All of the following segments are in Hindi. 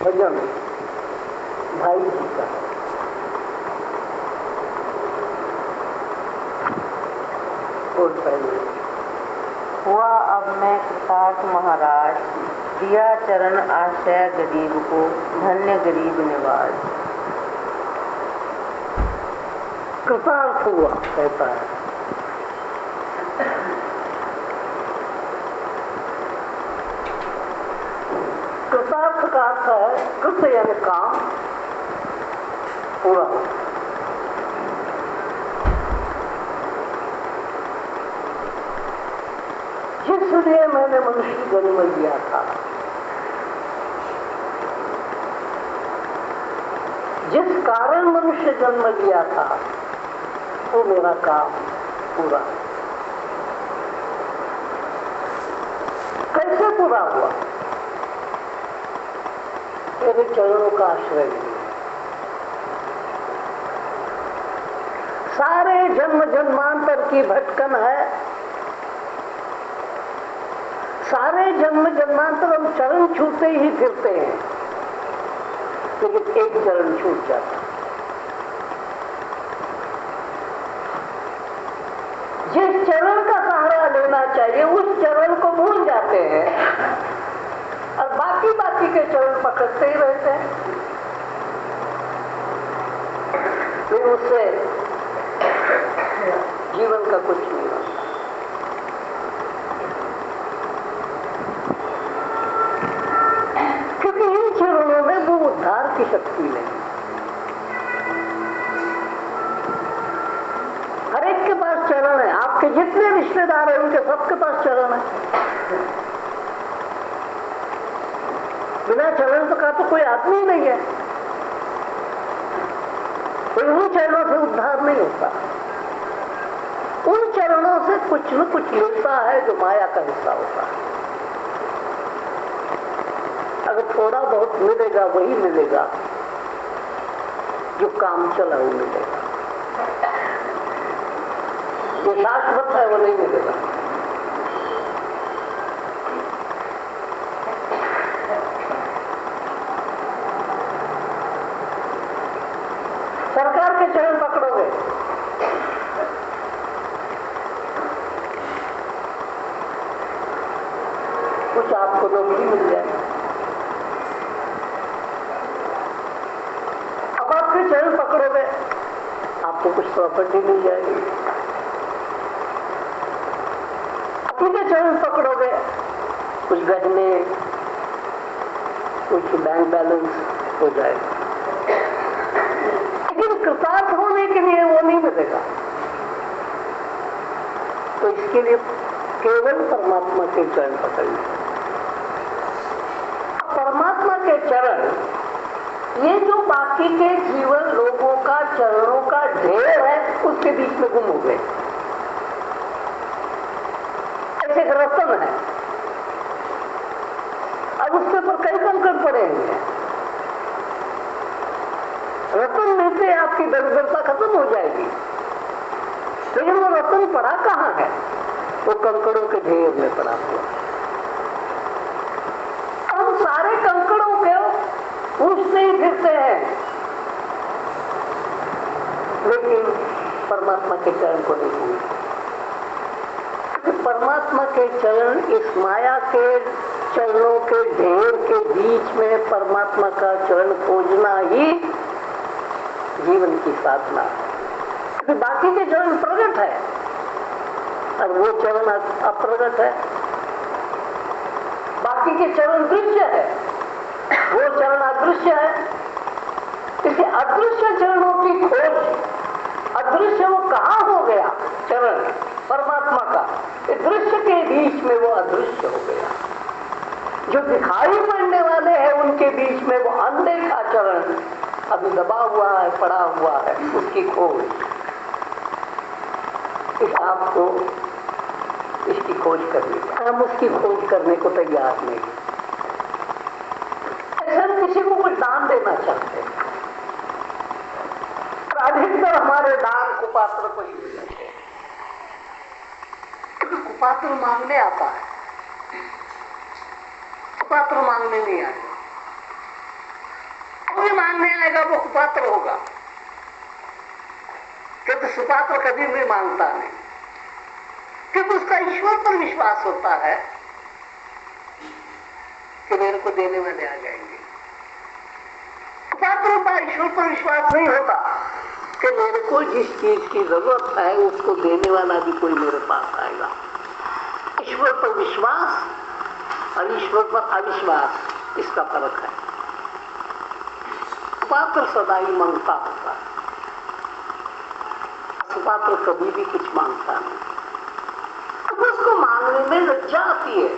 भजन भाई जी का और पहले हुआ अब मैं कृतार्थ महाराज, दिया चरण आश्रय गरीब को, धन्य गरीब निवाज। कृतार्थ हुआ कहता है। कृतार्थ का अर्थ है कृत यानी काम पूरा। जिसलिए मैंने मनुष्य जन्म लिया था, जिस कारण मनुष्य जन्म लिया था, वो मेरा काम पूरा। कैसे पूरा हुआ? तेरे चरणों का आश्रय लिया। सारे जन्म जन्मांतर की भटकन है, सारे जन्म जन्मांतर हम चरण छूते ही फिरते हैं, लेकिन एक चरण छूट जाता। जिस चरण का सहारा लेना चाहिए उस चरण को भूल जाते हैं और बाकी के चरण पकड़ते ही रहते हैं। फिर उससे जीवन का कुछ नहीं होता। क्योंकि इन चरणों में वो उद्धार की शक्ति नहीं। हर एक के पास चरण है, आपके जितने रिश्तेदार हैं उनके सबके पास चरण है। बिना चरण का तो कोई आदमी नहीं है। कोई उन चरणों से उद्धार नहीं होता। उन चरणों से कुछ न कुछ मिलता है जो माया का हिस्सा होता है। अगर थोड़ा बहुत मिलेगा वही मिलेगा जो काम चला वो मिलेगा। जो शाश्वत है वो नहीं मिलेगा। सरकार के चरण पकड़ोगे कुछ आपको नौकरी मिल जाए। अब आपके चरण पकड़ोगे आपको कुछ प्रॉपर्टी मिल जाएगी। अपने चरण पकड़ोगे कुछ गहने, कुछ बैंक बैलेंस हो जाएगा। लेकिन कृतार्थ होने के लिए वो नहीं मिलेगा। तो इसके लिए केवल परमात्मा के चरण पकड़ने। परमात्मा के चरण, ये जो बाकी के जीवन लोगों का चरणों का ढेर है उसके बीच में गुम हो गए। ऐसे एक रतन है, अब उसके ऊपर कई कंकड़ पड़े हैं। रतन में से आपकी दरिद्रता खत्म हो जाएगी, लेकिन वो रतन पड़ा कहाँ है? वो कंकड़ों के ढेर में पड़ा हुआ। हम सारे कंकड़ों के पूछते ही फिरते हैं, लेकिन परमात्मा के चरण को नहीं पूछते। परमात्मा के चरण इस माया के चरणों के ढेर के बीच में परमात्मा का चरण खोजना ही जीवन की साधना है। क्योंकि बाकी के चरण प्रकट है और वो चरण अप्रगट है। बाकी के चरण दृश्य है, वो चरण अदृश्य है। इसे अदृश्य चरणों की खोज, अदृश्य वो कहाँ हो गया चरण परमात्मा का, इस दृश्य के बीच में वो अदृश्य हो गया। जो दिखाई पड़ने वाले हैं उनके बीच में वो अनदेखा चरण अभी दबा हुआ है, पड़ा हुआ है, उसकी खोज। इस आपको इसकी खोज करनी है। हम उसकी खोज करने को तैयार नहीं। ऐसे हम किसी को कुछ दान देना चाहते हैं, अधिकतर हमारे दान कुपात्र को ही मिलते हैं। कुपात्र मांगने आता है, कुपात्र मांगने नहीं आते। आएगा वो कुपात्र होगा, क्योंकि सुपात्र कभी भी मांगता नहीं, क्योंकि उसका ईश्वर पर विश्वास होता है कि मेरे को देने वाले आ जाएंगे। कुपात्रों का ईश्वर पर विश्वास नहीं होता कि मेरे को जिस चीज की जरूरत है उसको देने वाला भी कोई मेरे पास आएगा। ईश्वर पर विश्वास और ईश्वर पर अविश्वास, इसका फर्क है। कुपात्र सदा ही मांगता होता है, सुपात्र कभी भी कुछ मांगता नहीं। अब उसको मांगने में लज्जा आती है,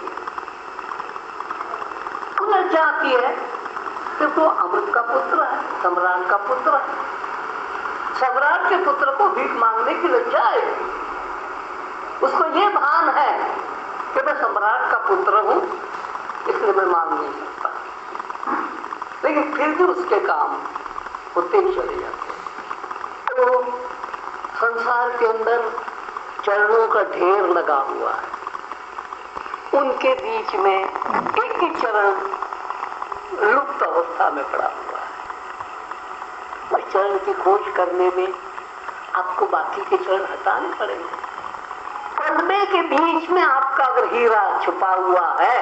लज्जा आती है कि वो अमृत का पुत्र है, सम्राट का पुत्र है। सम्राट के पुत्र को भीख मांगने की लज्जा आएगी। उसको ये भान है कि मैं सम्राट का पुत्र हूं, इसलिए मैं मांग नहीं सकता, लेकिन फिर भी उसके काम होते ही चले जाते हैं। तो संसार के अंदर चरणों का ढेर लगा हुआ है, उनके बीच में एक ही चरण लुप्त अवस्था में पड़ा हुआ है। उस चरण की खोज करने में आपको बाकी के चरण हटाने पड़ेंगे। मलबे के बीच में आपका अगर हीरा छुपा हुआ है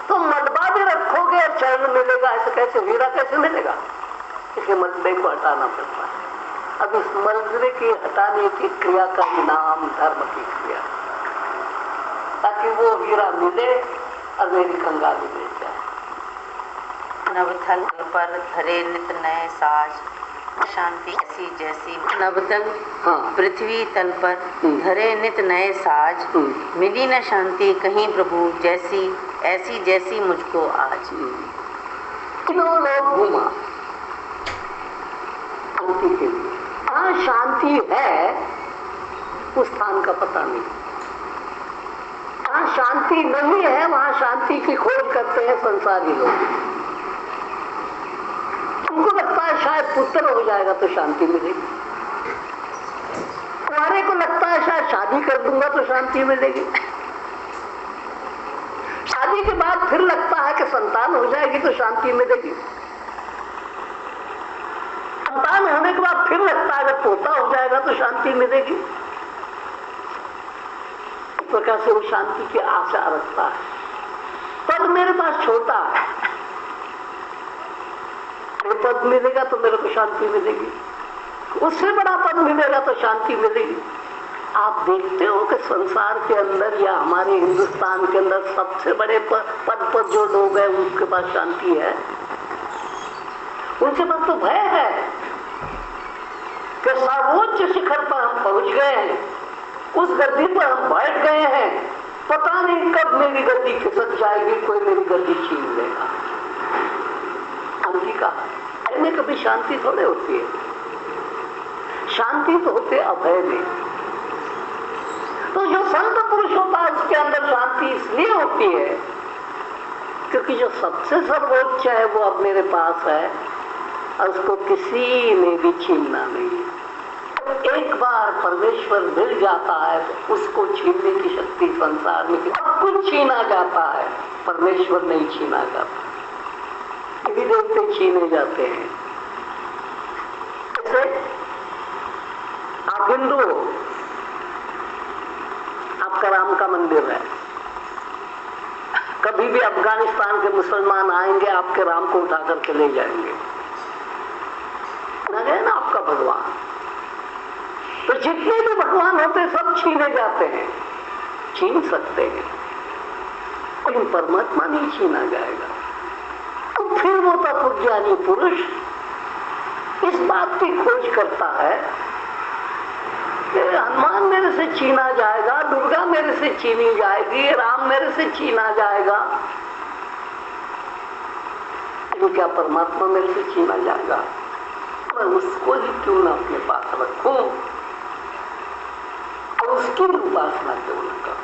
तो मलबा भी रखोगे और चरण मिलेगा, ऐसे कैसे हीरा कैसे मिलेगा? इसलिए मलबे को हटाना पड़ता है। अब इस मलबे के हटाने की क्रिया का नाम धर्म की क्रिया, ताकि वो हीरा मिले और मेरी कंगाली मिल जाए। नवथल पर धरे नित नए साज, शांति ऐसी जैसी नवतल। हाँ। पृथ्वी तल पर धरे नित नए साज, मिली न शांति कहीं प्रभु जैसी, ऐसी जैसी मुझको आज। तीनों लोग घूमा शांति के लिए। हाँ, शांति है उस स्थान का पता नहीं। जहाँ शांति नहीं है वहां शांति की खोज करते हैं संसारी लोग। उनको लगता है शायद पुत्र हो जाएगा तो शांति मिलेगी, तुम्हारे को लगता है शायद शादी कर दूंगा तो शांति मिलेगी, शादी के बाद फिर लगता है कि संतान हो जाएगी तो शांति मिलेगी, संतान होने के बाद फिर लगता है अगर पोता हो जाएगा तो शांति मिलेगी। इस प्रकार से वो शांति की आशा रखता है। पद मेरे पास छोटा है, पद मिलेगा तो मेरे को शांति मिलेगी, उससे बड़ा पद मिलेगा तो शांति मिलेगी। आप देखते हो कि संसार के अंदर या हमारे हिंदुस्तान के अंदर सबसे बड़े पद पर जो लोग हैं उनके पास शांति है, उनके पास तो भय है कि सर्वोच्च शिखर पर हम पहुंच गए हैं, उस गद्दी पर हम बैठ गए हैं, पता नहीं कब मेरी गद्दी खिसक जाएगी, कोई मेरी गद्दी छीन लेगा। शांति का में कभी शांति थोड़े होती है, शांति तो होते अभय में। तो जो संत पुरुष होता है उसके अंदर शांति इसलिए होती है क्योंकि जो सबसे सर्वोच्च है वो अब मेरे पास है और उसको किसी ने भी छीनना नहीं। एक बार परमेश्वर मिल जाता है तो उसको छीनने की शक्ति संसार में सब कुछ छीना जाता है, परमेश्वर नहीं छीना जाता। देवी देवते छीने जाते हैं। जैसे आप हिंदू हो, आपका राम का मंदिर है, कभी भी अफगानिस्तान के मुसलमान आएंगे आपके राम को उठा करके ले जाएंगे, ना गए ना आपका भगवान। तो जितने भी भगवान होते सब छीने जाते हैं, छीन सकते हैं, लेकिन परमात्मा नहीं छीना जाएगा। तो फिर वो तत्वज्ञानी पुरुष इस बात की खोज करता है कि हनुमान मेरे से छीना जाएगा, दुर्गा मेरे से छीनी जाएगी, राम मेरे से छीना जाएगा, लेकिन क्या परमात्मा मेरे से छीना जाएगा? मैं उसको ही क्यों ना अपने पास रखूं और उसकी उपासना क्यों न करूं?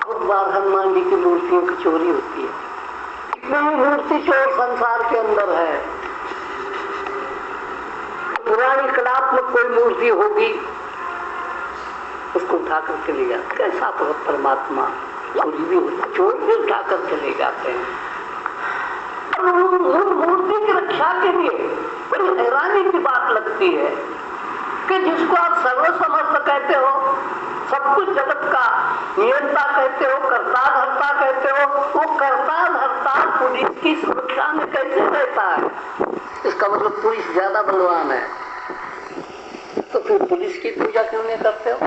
बहुत बार हनुमान जी की मूर्तियों की चोरी होती है, इतनी मूर्ति चोर संसार के अंदर है। पुरानी कलात्मक कोई मूर्ति होगी उसको उठा करके ले जाते। कैसा परमात्मा चोरी भी होती, चोर भी उठा करके ले जाते हैं। मूर्ति की रक्षा के लिए बड़ी हैरानी की बात लगती है कि जिसको आप सर्वसमर्थ कहते हो, सब कुछ जगत का नियंता कहते हो, कर्ता धर्ता कहते हो, वो कर्ता धर्ता पुलिस की सुरक्षा में कैसे रहता है? इसका मतलब पुलिस ज्यादा बलवान है, तो फिर पुलिस की पूजा क्यों नहीं करते हो?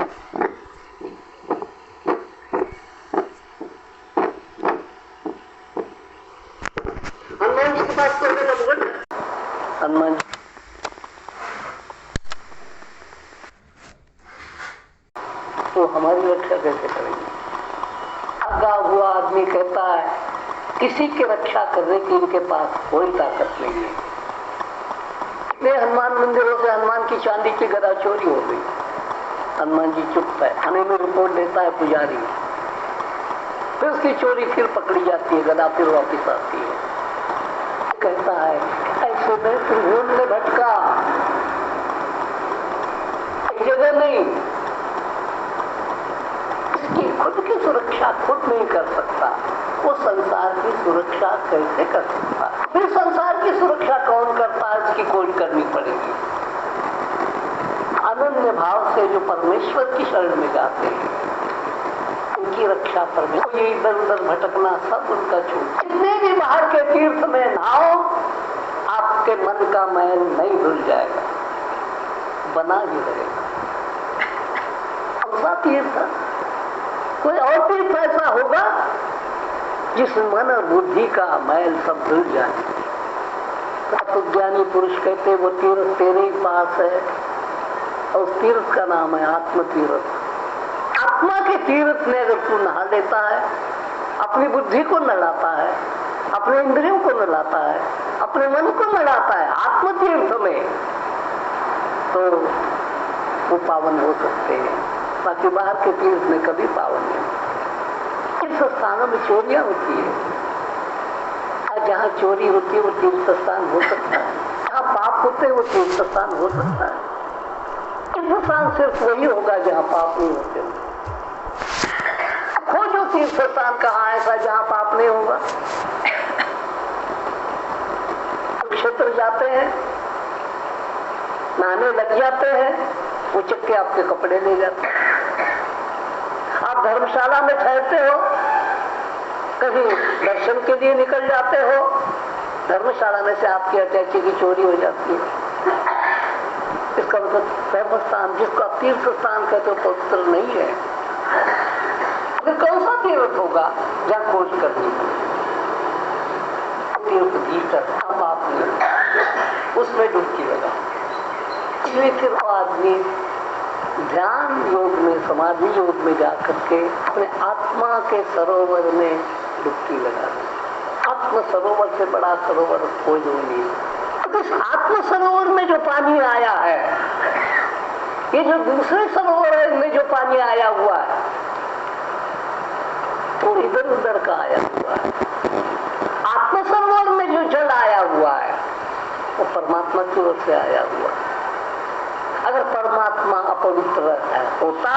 हनुमान जी के पास तो हनुमान तो हमारी रक्षा कैसे करेंगे? आगा हुआ आदमी कहता है किसी की रक्षा करने की इनके पास कोई ताकत नहीं है। हनुमान मंदिरों से हनुमान की चांदी की गदा चोरी हो गई, हनुमान जी चुप है, थाने में रिपोर्ट देता है पुजारी, फिर उसकी चोरी फिर पकड़ी जाती है, गदा फिर वापिस आती है। कहता है ऐसे में त्रिभुवन में भटका, एक जगह नहीं, इसकी खुद की सुरक्षा खुद नहीं कर सकता, वो संसार की सुरक्षा कैसे कर सकता? फिर संसार की सुरक्षा कौन करता है? इसकी खोज करनी पड़ेगी। अनन्य भाव से जो परमेश्वर की शरण में जाते हैं उनकी रक्षा पर ये इधर उधर भटकना सब उनका छूट। जितने भी बाहर के तीर्थ में नहाओ, आपके मन का मैल नहीं धुल जाएगा, बना ही रहेगा। कौन तीर्थ? कोई और तीर्थ ऐसा होगा जिस मन और बुद्धि का मैल सब धुल जाए? ज्ञानी पुरुष कहते वो तीर्थ तेरे ही पास है, और उस तीर्थ का नाम है आत्म तीर्थ। आत्मा के तीर्थ में अगर तू नहा लेता है, अपनी बुद्धि को नहलाता है, अपने इंद्रियों को नहलाता है, अपने मन को नहलाता है आत्म तीर्थ में, तो वो पावन हो सकते हैं। बाकी बाहर के तीर्थ में कभी पावन नहीं। तीर्थ स्थानों में चोरियां होती है, जहाँ चोरी होती है वो तीर्थ स्थान हो सकता है, जहाँ पाप होते हैं वो तीर्थ स्थान हो सकता है। तीर्थ स्थान सिर्फ वही होगा जहाँ पाप नहीं होते। खोजो तीर्थ स्थान कहाँ ऐसा जहाँ पाप नहीं होगा। क्षेत्र जाते हैं, नहाने लग जाते हैं, वो चक्के आपके कपड़े ले जाते हैं। आप धर्मशाला में ठहरते हो, कहीं दर्शन के लिए निकल जाते हो, धर्मशाला में से आपकी अटैची की चोरी हो जाती है। इसका मतलब धर्म स्थान जिसका तीर्थ स्थान कहते हो पवित्र नहीं है। फिर कौन सा तीर्थ होगा जहाँ खोज करनी? तीर्थ भीतर अब आपने उसमें डुबकी लगा। इसलिए फिर वो आदमी ध्यान योग में, समाधि योग में जाकर के अपने आत्मा के सरोवर में डुबकी लगा। आत्म सरोवर से बड़ा सरोवर कोई नहीं। तो इस आत्म सरोवर में जो पानी आया है, ये जो दूसरे सरोवर है इनमें जो पानी आया हुआ है वो इधर उधर का आया हुआ है। आत्म सरोवर में जो जल आया हुआ है वो परमात्मा की ओर से आया हुआ है। अगर परमात्मा अपवित्र होता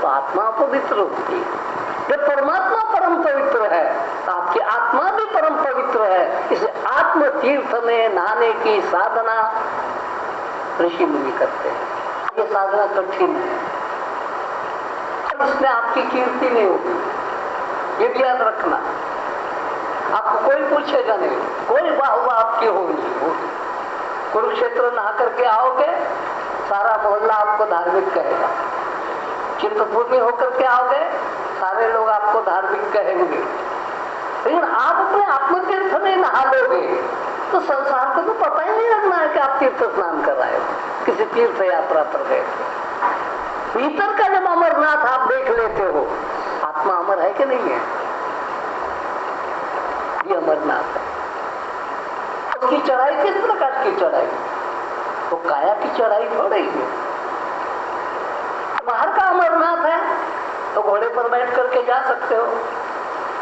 तो आत्मा अपवित्र होती। जब परमात्मा परम पवित्र है तो आपकी आत्मा भी परम पवित्र है। इसे आत्म तीर्थ में नहाने की साधना ऋषि मुनि करते हैं। ये साधना कठिन है, इसमें आपकी कीर्ति नहीं होगी, ये भी याद रखना। आपको कोई पूछेगा नहीं, कोई वाह आपकी होगी। कुरुक्षेत्र नहा करके आओगे, सारा मोहल्ला आपको धार्मिक कहेगा। चिंतपूर्णी होकर के आओगे, सारे लोग आपको धार्मिक कहेंगे। लेकिन आप अपने आत्मतीर्थ में नहा लोगे तो संसार को तो पता ही नहीं लगना है कि आप तीर्थ स्नान कर रहे हो, किसी तीर्थ यात्रा पर गए थे। भीतर का जब अमरनाथ आप देख लेते हो, आत्मा अमर है कि नहीं है? ये अमरनाथ है। उसकी चढ़ाई किस प्रकार की चढ़ाई? तो काया की चढ़ाई थोड़ी है। बाहर का अमरनाथ है तो घोड़े पर बैठ करके जा सकते हो,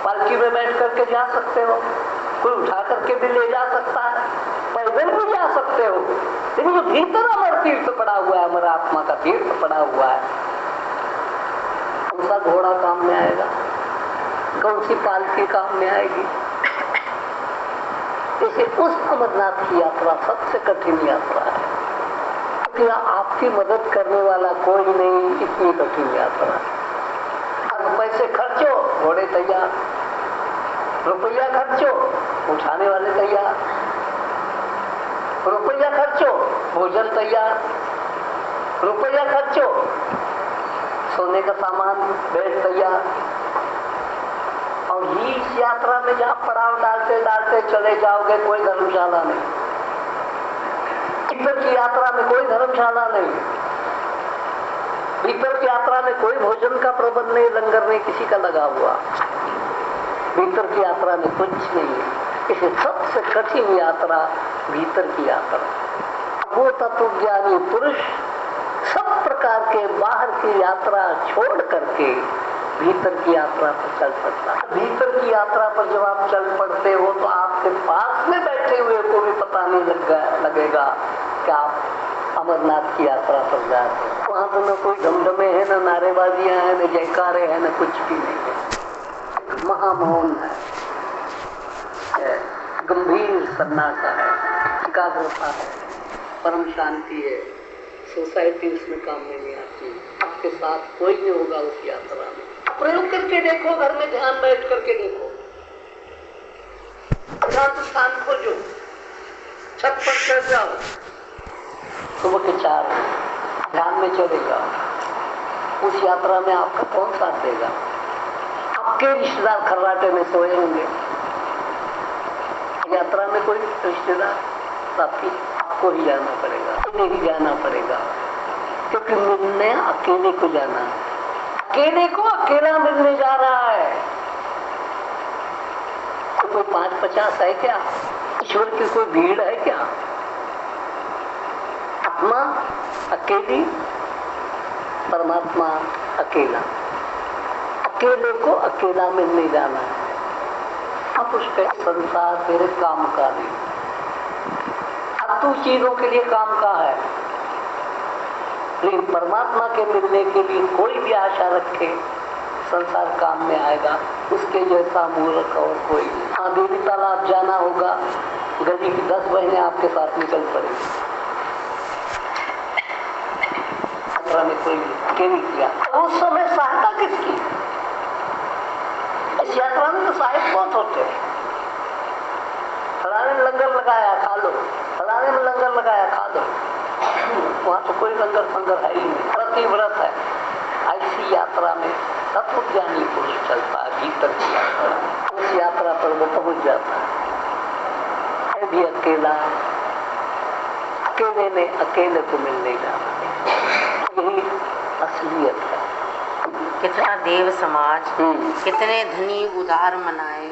पालकी में बैठ करके जा सकते हो, कोई उठा करके भी ले जा सकता है, पैदल भी जा सकते हो। लेकिन जो भीतर अमर तीर्थ पड़ा हुआ है, अमर आत्मा का तीर्थ पड़ा हुआ है, कौन सा घोड़ा काम में आएगा, कौन सी पालकी काम में आएगी? इसे उस अमरनाथ की यात्रा सबसे कठिन यात्रा है, क्योंकि आपकी मदद करने वाला कोई नहीं, इतनी कठिन यात्रा। पैसे खर्चो, घोड़े तैयार, रुपया खर्चो, उठाने वाले तैयार, रुपया खर्चो, भोजन तैयार, रुपया खर्चो, सोने का सामान, बेड तैयार। और ये इस यात्रा में जहाँ पड़ाव डालते डालते चले जाओगे, कोई धर्मशाला नहीं, भीतर की यात्रा में कोई धर्मशाला नहीं, भीतर की यात्रा में कोई भोजन का प्रबंध नहीं, लंगर नहीं किसी का लगा हुआ, भीतर की यात्रा में कुछ नहीं है। इसे सबसे कठिन यात्रा भीतर की यात्रा। वो तत्वज्ञानी पुरुष सब प्रकार के बाहर की यात्रा छोड़ करके भीतर की यात्रा पर चल पड़ता है। भीतर की यात्रा पर जब आप चल पड़ते हो तो आपके पास में बैठे हुए को भी पता नहीं लगेगा कि आप अमरनाथ की यात्रा पर जा रहे हैं। वहां तो न कोई धमधमे है, न नारेबाजियां हैं, न जयकारे हैं, न कुछ भी नहीं है। महामौन है, गंभीर सन्नाटा है, एकाग्रता है, परम शांति है। सोसाइटी उसमें काम में नहीं आती, आपके साथ कोई नहीं होगा उस यात्रा में। प्रयोग करके देखो, घर में ध्यान बैठ करके देखो, शांत स्थान खोजो, छत पर चढ़ जाओ, सुबह के 4 ध्यान में चले जाओ। उस यात्रा में आपका कौन साथ देगा? आपके रिश्तेदार खर्राटे में सोए होंगे। यात्रा में कोई रिश्तेदार साथी, आपको ही जाना पड़ेगा, नहीं जाना पड़ेगा, क्योंकि मिलने अकेले को जाना है। अकेले को अकेला मिलने जा रहा है। तो कोई 5-50 है क्या? ईश्वर की कोई भीड़ है क्या? आत्मा अकेली, परमात्मा अकेला। अकेले को अकेला मिलने जाना है। अब उसके संसार तेरे काम का नहीं, फालतू चीजों के लिए काम का है, लेकिन परमात्मा के मिलने के लिए कोई भी आशा रखे संसार काम में आएगा। उसके जैसा मूर्ख और कोई नहीं। हाँ, देवी तालाब जाना होगा, गली की 10 बहनें आपके साथ निकल पड़ेगी, यात्रा में कोई नहीं किया। उस समय सहायता किसकी? इस यात्रा में तो सहायक बहुत होते हैं। फलाने में लंगर लगाया, खा लो, फलाने में लंगर लगाया, खा लो। वहां तो कोई लंगर फंगर है ही नहीं, प्रतिव्रत है। ऐसी यात्रा में तत्वज्ञानी पुरुष चलता है, भीतर की यात्रा। उस यात्रा पर वो पहुंच जाता है भी अकेला। अकेले ने अकेले को मिलने जाना, यही असलियत है। कितना देव समाज, कितने धनी उदार मनाए।